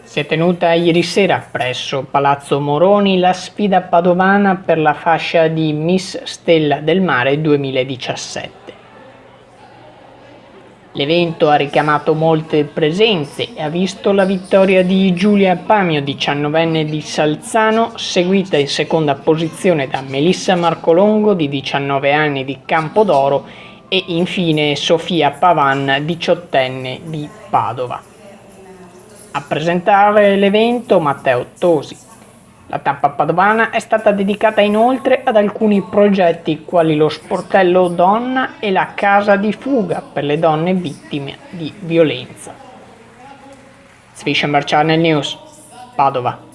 Si è tenuta ieri sera presso Palazzo Moroni la sfida padovana per la fascia di Miss Stella del Mare 2017. L'evento ha richiamato molte presenze e ha visto la vittoria di Giulia Pamio, 19enne di Salzano, seguita in seconda posizione da Melissa Marcolongo, di 19 anni, di Campodoro, e infine Sofia Pavan, 18enne, di Padova. A presentare l'evento Matteo Tosi. La tappa padovana è stata dedicata inoltre ad alcuni progetti quali lo sportello donna e la casa di fuga per le donne vittime di violenza. Swishenberg Channel News, Padova.